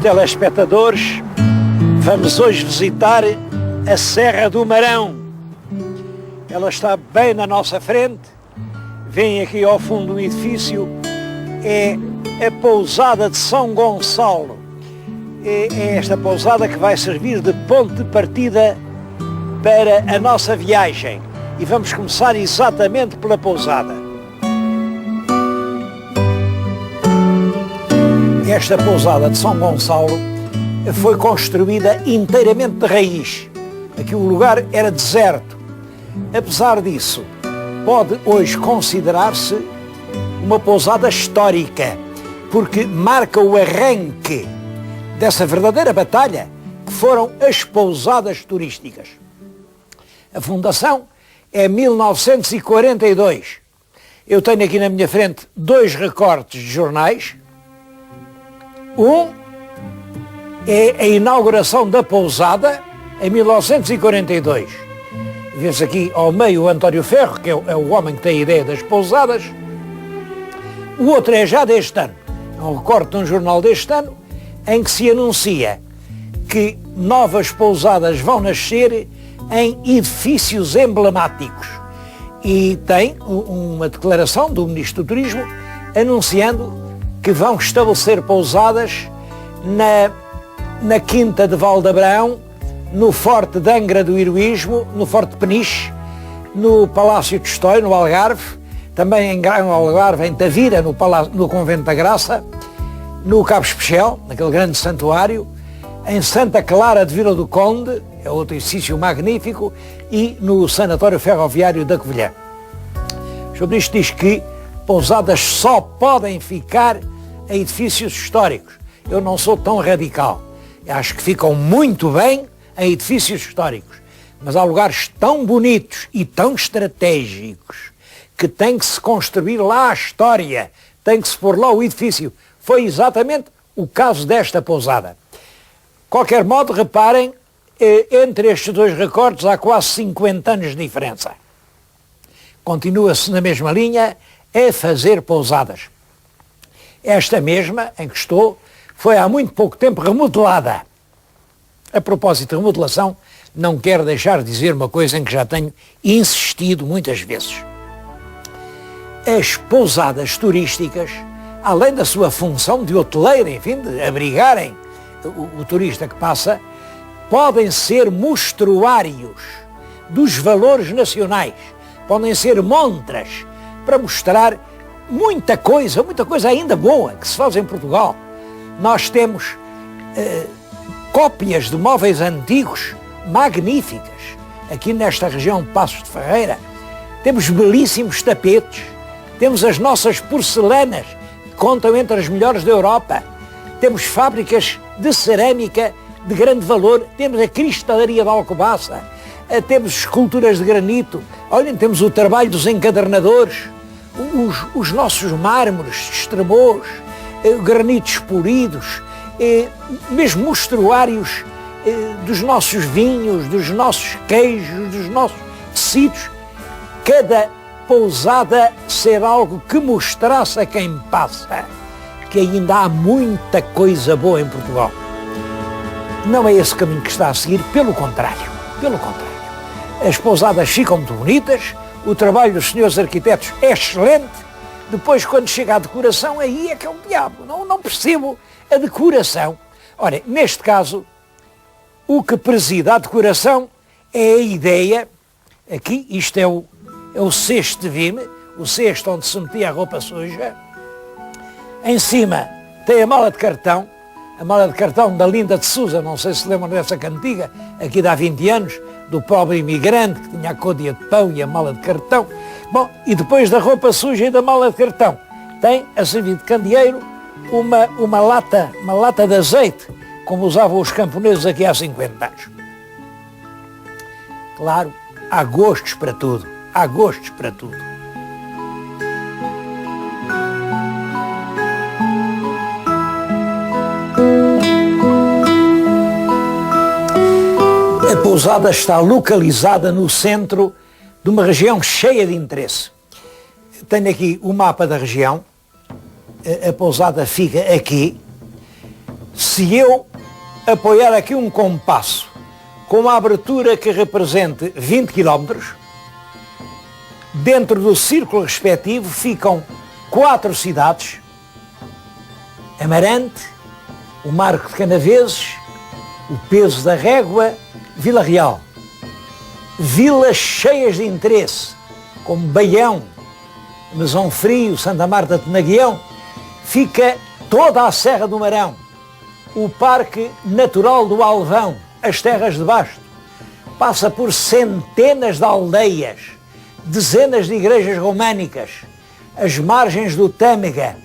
telespectadores, vamos hoje visitar a Serra do Marão. Ela está bem na nossa frente. Vem aqui ao fundo um edifício, é a pousada de São Gonçalo. É esta pousada que vai servir de ponto de partida para a nossa viagem. E vamos começar exatamente pela pousada. Esta pousada de São Gonçalo foi construída inteiramente de raiz. Aqui o lugar era deserto. Apesar disso, pode hoje considerar-se uma pousada histórica, porque marca o arranque dessa verdadeira batalha que foram as pousadas turísticas. A fundação é 1942. Eu tenho aqui na minha frente dois recortes de jornais. Um é a inauguração da pousada em 1942. Vê-se aqui ao meio o António Ferro, que é o homem que tem a ideia das pousadas. O outro é já deste ano. É um recorte de um jornal deste ano em que se anuncia que novas pousadas vão nascer em edifícios emblemáticos. E tem uma declaração do Ministro do Turismo anunciando que vão estabelecer pousadas na Quinta de Valdeabrão, no Forte de Angra do Heroísmo, no Forte de Peniche, no Palácio de Estóio, no Algarve, também em Algarve, em Tavira, no Convento da Graça, no Cabo Especial, naquele grande santuário, em Santa Clara de Vila do Conde, é outro edifício magnífico, e no Sanatório Ferroviário da Covilhã. Sobre isto diz que pousadas só podem ficar em edifícios históricos. Eu não sou tão radical. Eu acho que ficam muito bem em edifícios históricos. Mas há lugares tão bonitos e tão estratégicos que tem que se construir lá a história, tem que se pôr lá o edifício. Foi exatamente o caso desta pousada. De qualquer modo, reparem, entre estes dois recortes há quase 50 anos de diferença. Continua-se na mesma linha a fazer pousadas. Esta mesma, em que estou, foi há muito pouco tempo remodelada. A propósito de remodelação, não quero deixar de dizer uma coisa em que já tenho insistido muitas vezes. As pousadas turísticas, além da sua função de hoteleira, enfim, de abrigarem o turista que passa, podem ser mostruários dos valores nacionais, podem ser montras para mostrar muita coisa ainda boa que se faz em Portugal. Nós temos cópias de móveis antigos magníficas. Aqui nesta região de Passos de Ferreira temos belíssimos tapetes, temos as nossas porcelanas que contam entre as melhores da Europa, temos fábricas de cerâmica de grande valor, temos a cristalaria de Alcobaça, temos esculturas de granito, olhem, temos o trabalho dos encadernadores, os nossos mármores de Estremoz, granitos polidos, mesmo mostruários dos nossos vinhos, dos nossos queijos, dos nossos tecidos. Cada pousada ser algo que mostrasse a quem passa que ainda há muita coisa boa em Portugal. Não é esse caminho que está a seguir, pelo contrário. As pousadas ficam muito bonitas, o trabalho dos senhores arquitetos é excelente. Depois, quando chega à decoração, aí é que é um diabo. Não percebo a decoração. Ora, neste caso, o que preside a decoração é a ideia. Aqui, isto é o cesto de vime, o cesto onde se metia a roupa suja. Em cima tem a mala de cartão da Linda de Sousa, não sei se lembram dessa cantiga, aqui de há 20 anos, do pobre imigrante que tinha a côdea de pão e a mala de cartão. Bom, e depois da roupa suja e da mala de cartão, tem a servir de candeeiro uma lata de azeite, como usavam os camponeses aqui há 50 anos. Claro, há gostos para tudo. A pousada está localizada no centro de uma região cheia de interesse. Tenho aqui o mapa da região. A pousada fica aqui. Se eu apoiar aqui um compasso com uma abertura que represente 20 km, dentro do círculo respectivo ficam 4 cidades: Amarante, o Marco de Canaveses, o Peso da Régua, Vila Real. Vilas cheias de interesse, como Baião, Mesão Frio, Santa Marta de Penaguião. Fica toda a Serra do Marão, o Parque Natural do Alvão, as Terras de Basto. Passa por centenas de aldeias, dezenas de igrejas românicas, as margens do Tâmega.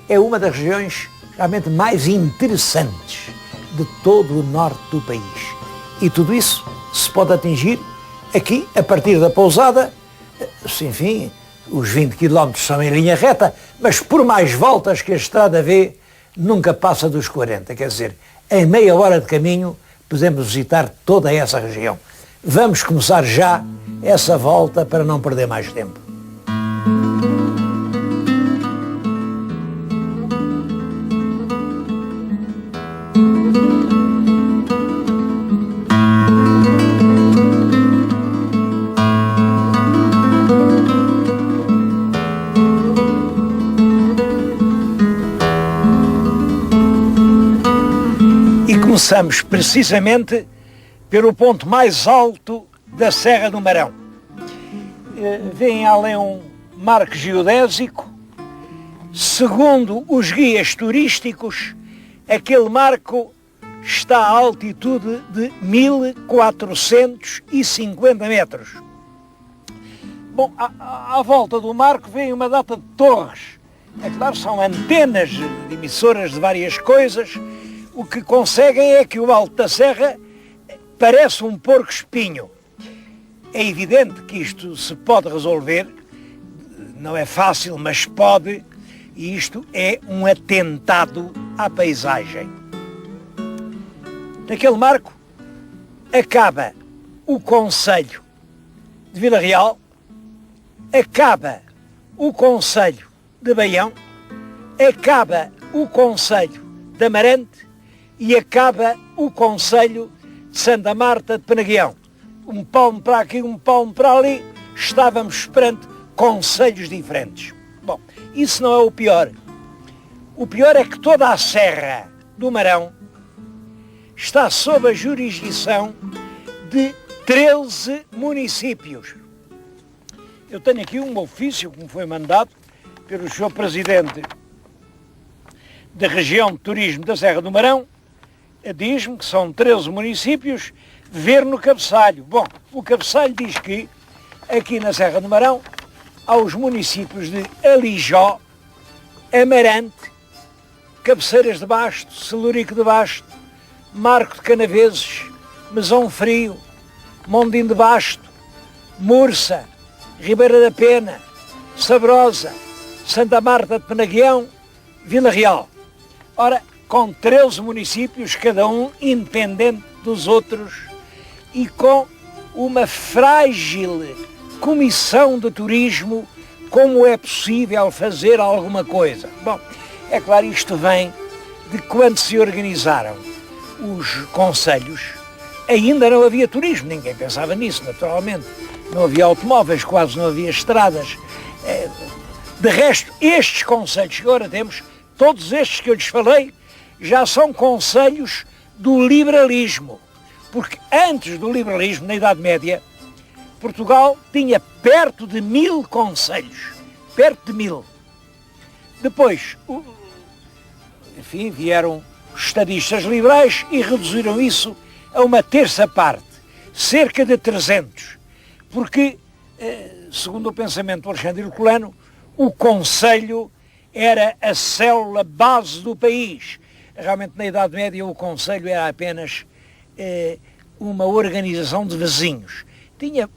É uma das regiões realmente mais interessantes de todo o norte do país. E tudo isso se pode atingir aqui, a partir da Pousada. Enfim, os 20 km são em linha reta, mas por mais voltas que a estrada vê, nunca passa dos 40. Quer dizer, em meia hora de caminho podemos visitar toda essa região. Vamos começar já essa volta para não perder mais tempo. Começamos precisamente pelo ponto mais alto da Serra do Marão. Vem além um marco geodésico. Segundo os guias turísticos, aquele marco está a altitude de 1450 metros. Bom, à volta do marco vem uma data de torres. É claro, são antenas de emissoras de várias coisas. O que conseguem é que o alto da serra parece um porco-espinho. É evidente que isto se pode resolver, não é fácil, mas pode, e isto é um atentado à paisagem. Naquele marco acaba o concelho de Vila Real, acaba o concelho de Baião, acaba o concelho de Amarante e acaba o concelho de Santa Marta de Penaguião. Um palmo para aqui, um palmo para ali, estávamos perante concelhos diferentes. Bom, isso não é o pior. O pior é que toda a Serra do Marão está sob a jurisdição de 13 municípios. Eu tenho aqui um ofício que me foi mandado pelo Sr. Presidente da Região de Turismo da Serra do Marão. Diz-me que são 13 municípios, ver no cabeçalho. Bom, o cabeçalho diz que aqui na Serra do Marão há os municípios de Alijó, Amarante, Cabeceiras de Basto, Celurico de Basto, Marco de Canaveses, Mesão Frio, Mondim de Basto, Mursa, Ribeira da Pena, Sabrosa, Santa Marta de Penaguião, Vila Real. Ora, com 13 municípios, cada um independente dos outros e com uma frágil comissão de turismo, como é possível fazer alguma coisa? Bom, é claro, isto vem de quando se organizaram os concelhos, ainda não havia turismo, ninguém pensava nisso, naturalmente. Não havia automóveis, quase não havia estradas. De resto, estes concelhos que agora temos, todos estes que eu lhes falei, já são concelhos do liberalismo. Porque antes do liberalismo, na Idade Média, Portugal tinha perto de 1000 concelhos. Perto de 1000. Depois, enfim, vieram os estadistas liberais e reduziram isso a uma terça parte. Cerca de 300. Porque, segundo o pensamento do Alexandre Herculano, o concelho era a célula base do país. Realmente, na Idade Média, o concelho era apenas uma organização de vizinhos. Tinha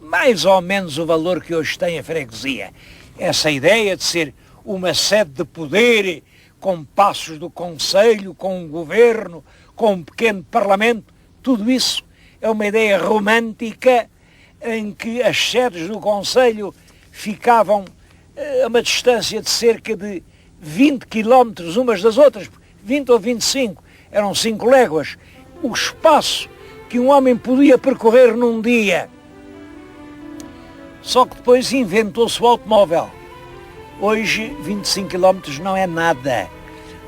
mais ou menos o valor que hoje tem a freguesia. Essa ideia de ser uma sede de poder, com passos do concelho, com um governo, com um pequeno parlamento, tudo isso é uma ideia romântica em que as sedes do concelho ficavam a uma distância de cerca de 20 km umas das outras, 20 ou 25, eram 5 léguas, o espaço que um homem podia percorrer num dia. Só que depois inventou-se o automóvel. Hoje 25 km não é nada.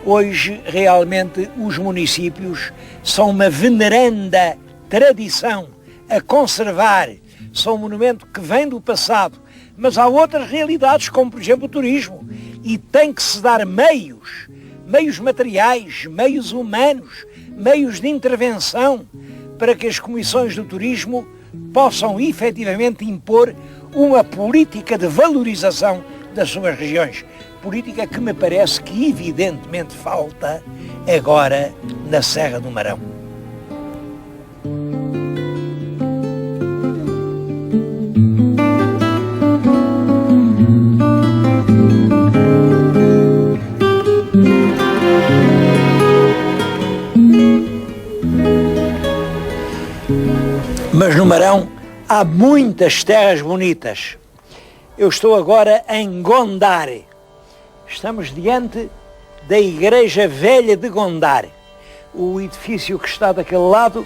Hoje realmente os municípios são uma veneranda tradição a conservar, são um monumento que vem do passado, mas há outras realidades, como por exemplo o turismo, e tem que se dar meios materiais, meios humanos, meios de intervenção para que as comissões do turismo possam efetivamente impor uma política de valorização das suas regiões. Política que me parece que evidentemente falta agora na Serra do Marão. Mas no Marão há muitas terras bonitas. Eu estou agora em Gondar. Estamos diante da Igreja Velha de Gondar. O edifício que está daquele lado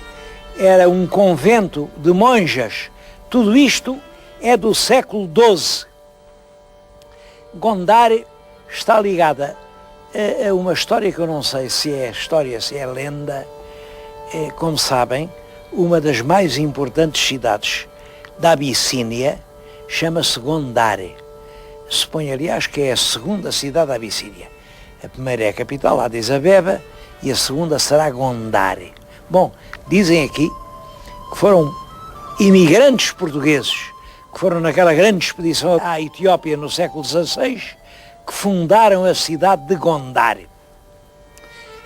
era um convento de monjas. Tudo isto é do século XII. Gondar está ligada a uma história que eu não sei se é história, se é lenda. Como sabem, uma das mais importantes cidades da Abissínia chama-se Gondar. Suponho, aliás, que é a segunda cidade da Abissínia. A primeira é a capital, Addis Abeba, e a segunda será Gondar. Bom, dizem aqui que foram imigrantes portugueses que foram naquela grande expedição à Etiópia no século XVI que fundaram a cidade de Gondar.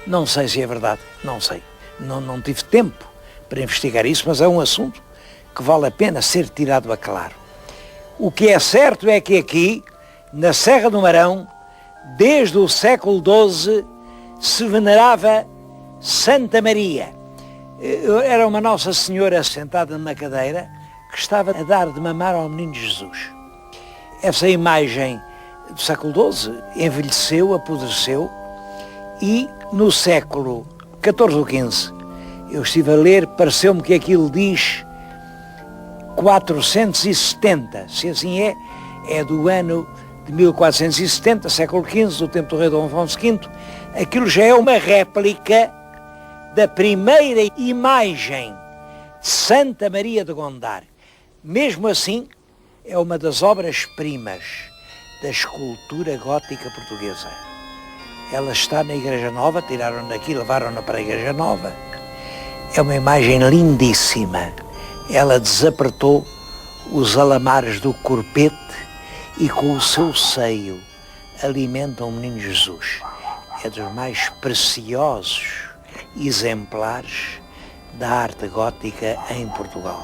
Não sei se é verdade, não sei. Não tive tempo para investigar isso, mas é um assunto que vale a pena ser tirado a claro. O que é certo é que aqui, na Serra do Marão, desde o século XII, se venerava Santa Maria. Era uma Nossa Senhora sentada numa cadeira que estava a dar de mamar ao menino Jesus. Essa imagem do século XII envelheceu, apodreceu, e no século XIV ou XV, eu estive a ler, pareceu-me que aquilo diz 470, se assim é do ano de 1470, século XV, do tempo do rei Dom Afonso V. Aquilo já é uma réplica da primeira imagem de Santa Maria de Gondar. Mesmo assim, é uma das obras-primas da escultura gótica portuguesa. Ela está na Igreja Nova, tiraram-na daqui, levaram-na para a Igreja Nova. É uma imagem lindíssima. Ela desapertou os alamares do corpete e com o seu seio alimenta o menino Jesus. É dos mais preciosos exemplares da arte gótica em Portugal.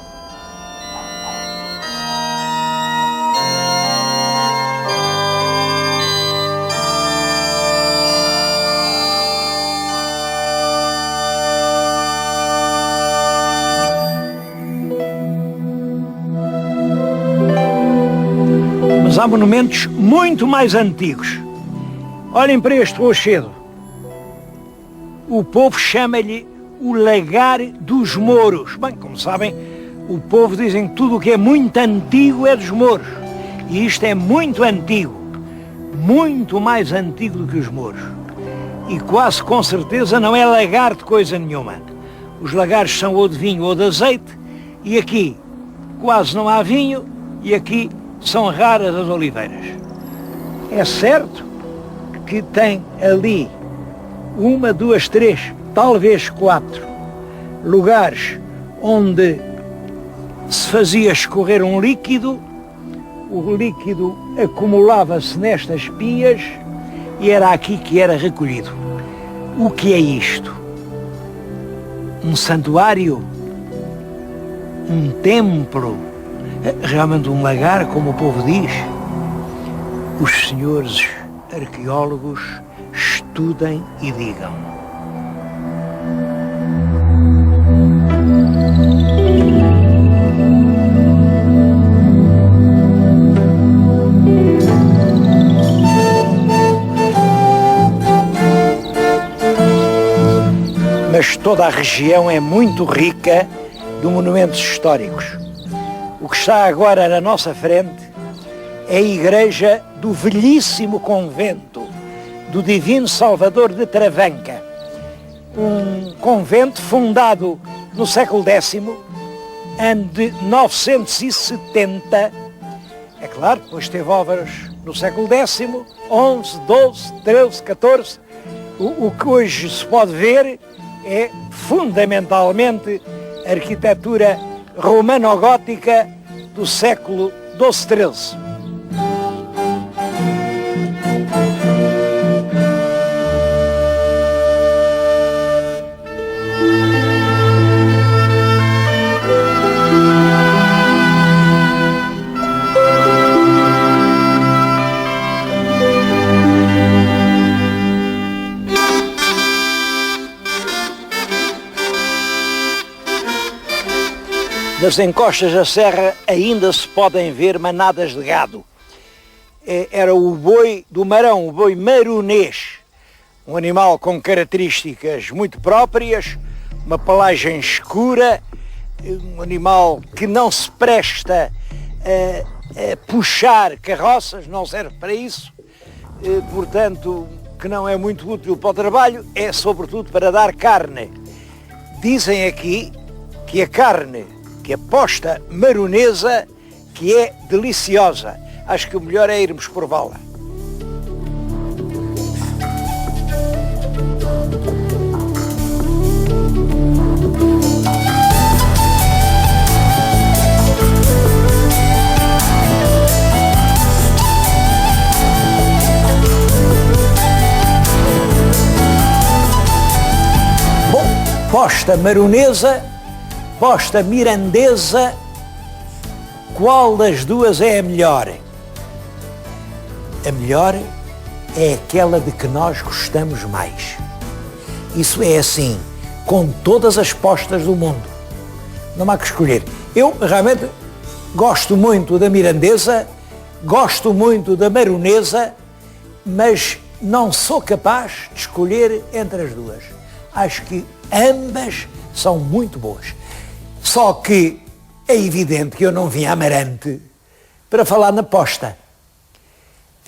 Mas há monumentos muito mais antigos. Olhem para este rochedo. O povo chama-lhe o Lagar dos Mouros. Bem, como sabem, o povo dizem que tudo o que é muito antigo é dos mouros. E isto é muito antigo. Muito mais antigo do que os mouros. E quase com certeza não é lagar de coisa nenhuma. Os lagares são ou de vinho ou de azeite. E aqui quase não há vinho. E aqui são raras as oliveiras. É certo que tem ali 1, 2, 3, talvez 4 lugares onde se fazia escorrer um líquido, o líquido acumulava-se nestas pias e era aqui que era recolhido. O que é isto? Um santuário? Um templo? Realmente um lagar, como o povo diz? Os senhores arqueólogos estudem e digam. toda a região é muito rica de monumentos históricos. O que está agora na nossa frente é a igreja do velhíssimo convento do Divino Salvador de Travanca, um convento fundado no século X, ano de 970. É claro, depois teve obras no século X, XI, XII, XIII, XIV. O que hoje se pode ver é fundamentalmente a arquitetura romano-gótica do século XII, XIII. Nas encostas da serra ainda se podem ver manadas de gado. Era o boi do Marão, o boi maronês, um animal com características muito próprias, uma pelagem escura, um animal que não se presta a puxar carroças, não serve para isso, portanto, que não é muito útil para o trabalho, é sobretudo para dar carne. Dizem aqui que a carne, que a posta maronesa, que é deliciosa. Acho que o melhor é irmos prová-la. Bom, posta maronesa, posta mirandesa, qual das duas é a melhor? A melhor é aquela de que nós gostamos mais. Isso é assim, com todas as postas do mundo. Não há que escolher. Eu realmente gosto muito da mirandesa, gosto muito da maronesa, mas não sou capaz de escolher entre as duas. Acho que ambas são muito boas. Só que é evidente que eu não vim a Amarante para falar na posta.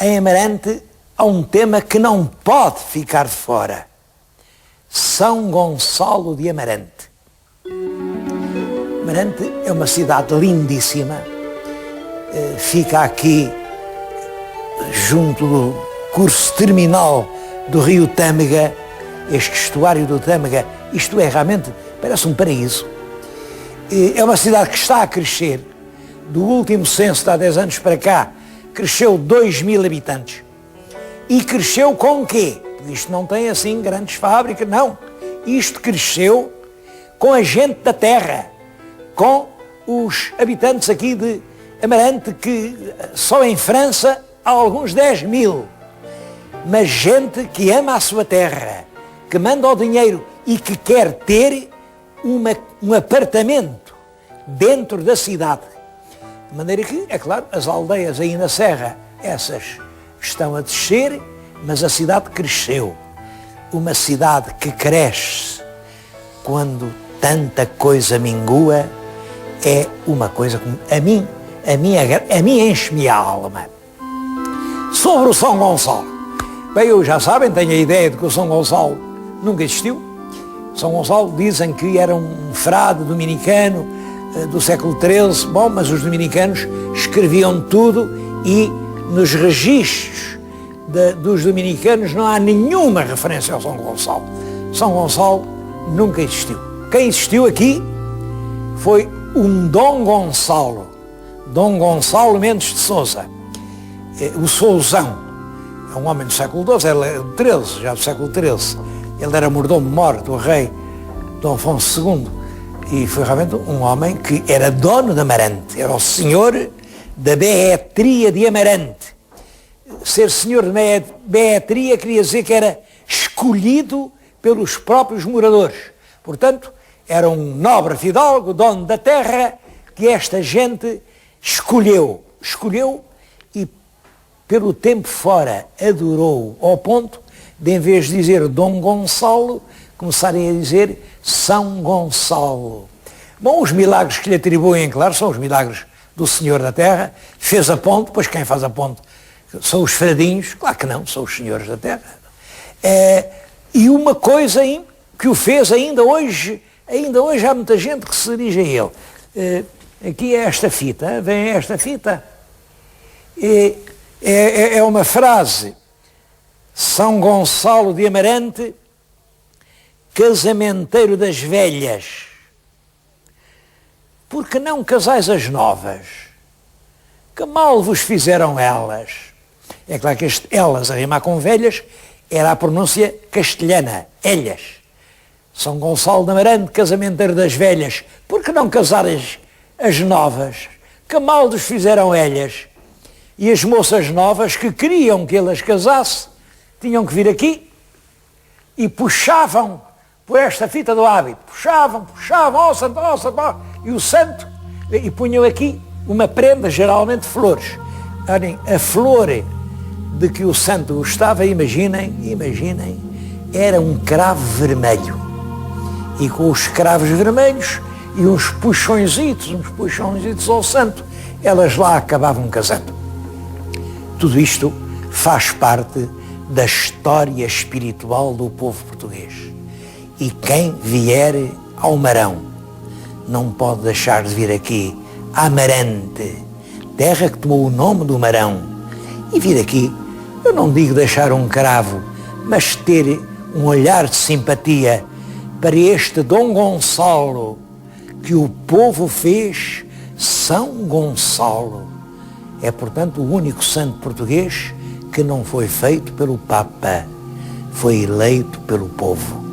Em Amarante há um tema que não pode ficar de fora. São Gonçalo de Amarante. Amarante é uma cidade lindíssima. Fica aqui junto do curso terminal do rio Tâmega, este estuário do Tâmega. Isto é realmente, parece um paraíso. É uma cidade que está a crescer. Do último censo, de há 10 anos para cá, cresceu 2.000 habitantes. E cresceu com o quê? Isto não tem assim grandes fábricas, não. Isto cresceu com a gente da terra, com os habitantes aqui de Amarante, que só em França há alguns 10.000. Mas gente que ama a sua terra, que manda o dinheiro e que quer ter um apartamento dentro da cidade. De maneira que, é claro, as aldeias aí na serra, essas estão a descer, mas a cidade cresceu. Uma cidade que cresce quando tanta coisa mingua é uma coisa que a mim enche-me a alma. Sobre o São Gonçalo. Bem, eu já sabem, tenho a ideia de que o São Gonçalo nunca existiu. São Gonçalo dizem que era um frade dominicano do século XIII, bom, mas os dominicanos escreviam tudo e nos registros dos dominicanos não há nenhuma referência ao São Gonçalo. São Gonçalo nunca existiu. Quem existiu aqui foi um Dom Gonçalo Mendes de Sousa, o Sousão. É um homem do século XII, ele é do XIII, já do século XIII. Ele era mordomo-mor do rei Dom Afonso II e foi realmente um homem que era dono de Amarante, era o senhor da Beatria de Amarante. Ser senhor de Beatria queria dizer que era escolhido pelos próprios moradores. Portanto, era um nobre fidalgo, dono da terra, que esta gente escolheu e pelo tempo fora adorou ao ponto de, em vez de dizer Dom Gonçalo, começarem a dizer São Gonçalo. Bom, os milagres que lhe atribuem, claro, são os milagres do Senhor da Terra. Fez a ponte, pois quem faz a ponte são os fradinhos, claro que não, são os senhores da Terra. E uma coisa que o fez ainda hoje há muita gente que se dirige a ele. Aqui é esta fita, vem esta fita. É uma frase, São Gonçalo de Amarante, casamenteiro das velhas. Porque não casais as novas? Que mal vos fizeram elas? É claro que elas, a rimar com velhas, era a pronúncia castelhana, elhas. São Gonçalo de Amarante, casamenteiro das velhas. Por que não casares as novas? Que mal vos fizeram elhas? E as moças novas que queriam que ele as casasse, tinham que vir aqui e puxavam por esta fita do hábito. Puxavam, ó santo, e o santo, e punham aqui uma prenda, geralmente flores. Olhem, a flor de que o santo gostava, imaginem, era um cravo vermelho. E com os cravos vermelhos e uns puxõezitos ao santo, elas lá acabavam casando. Tudo isto faz parte da história espiritual do povo português. E quem vier ao Marão não pode deixar de vir aqui a Amarante, terra que tomou o nome do Marão. E vir aqui, eu não digo deixar um cravo, mas ter um olhar de simpatia para este Dom Gonçalo, que o povo fez São Gonçalo. É, portanto, o único santo português que não foi feito pelo Papa, foi eleito pelo povo.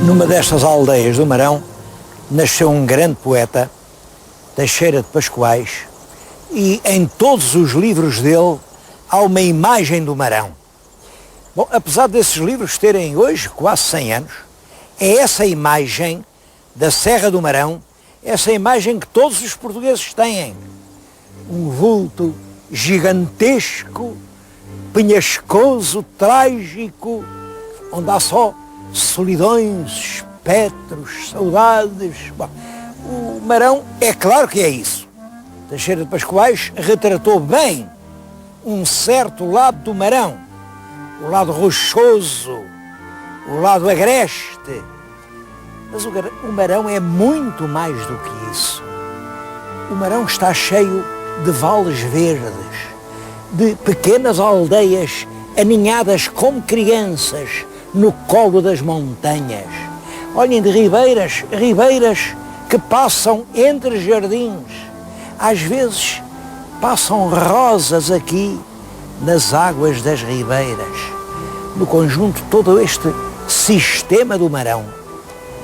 Numa destas aldeias do Marão nasceu um grande poeta, Teixeira de Pascoais, e em todos os livros dele há uma imagem do Marão. Bom, apesar desses livros terem hoje quase 100 anos, é essa imagem da Serra do Marão, essa imagem que todos os portugueses têm. Um vulto gigantesco, penhascoso, trágico, onde há só solidões, espectros, saudades. Bom, o Marão é claro que é isso. Teixeira de Pascoais retratou bem um certo lado do Marão, o lado rochoso, o lado agreste. Mas o Marão é muito mais do que isso. O Marão está cheio de vales verdes, de pequenas aldeias aninhadas como crianças no colo das montanhas. Olhem, de ribeiras que passam entre jardins. Às vezes passam rosas aqui nas águas das ribeiras. No conjunto, todo este sistema do Marão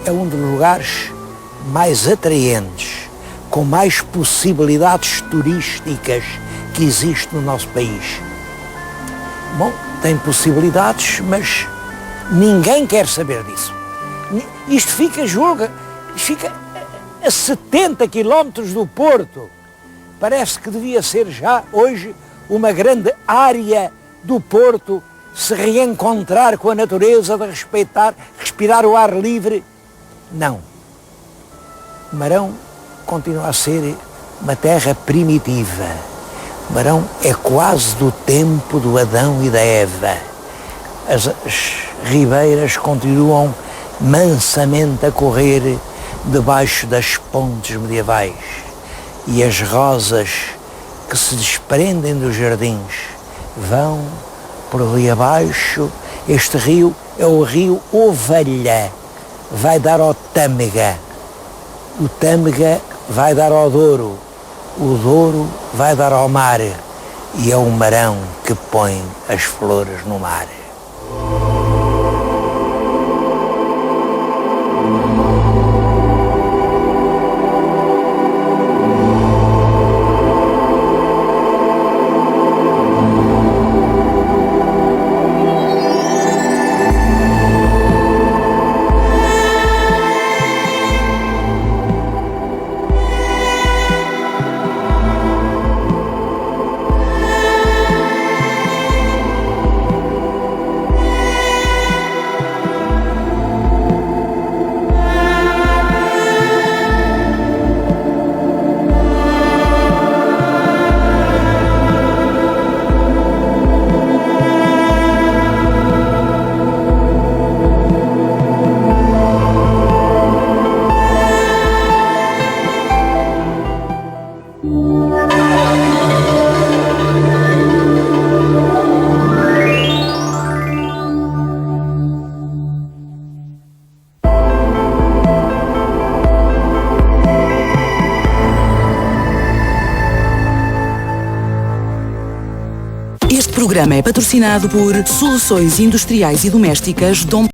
é um dos lugares mais atraentes, com mais possibilidades turísticas que existe no nosso país. Bom, tem possibilidades, mas ninguém quer saber disso. Isto fica a 70 quilómetros do Porto. Parece que devia ser já hoje uma grande área do Porto, se reencontrar com a natureza, de respirar o ar livre. Não. O Marão continua a ser uma terra primitiva. O Marão é quase do tempo do Adão e da Eva. As ribeiras continuam mansamente a correr debaixo das pontes medievais e as rosas que se desprendem dos jardins vão por ali abaixo. Este rio é o rio Ovelha, vai dar ao Tâmega, o Tâmega vai dar ao Douro, o Douro vai dar ao mar, e é o Marão que põe as flores no mar. programa é patrocinado por Soluções Industriais e Domésticas Dom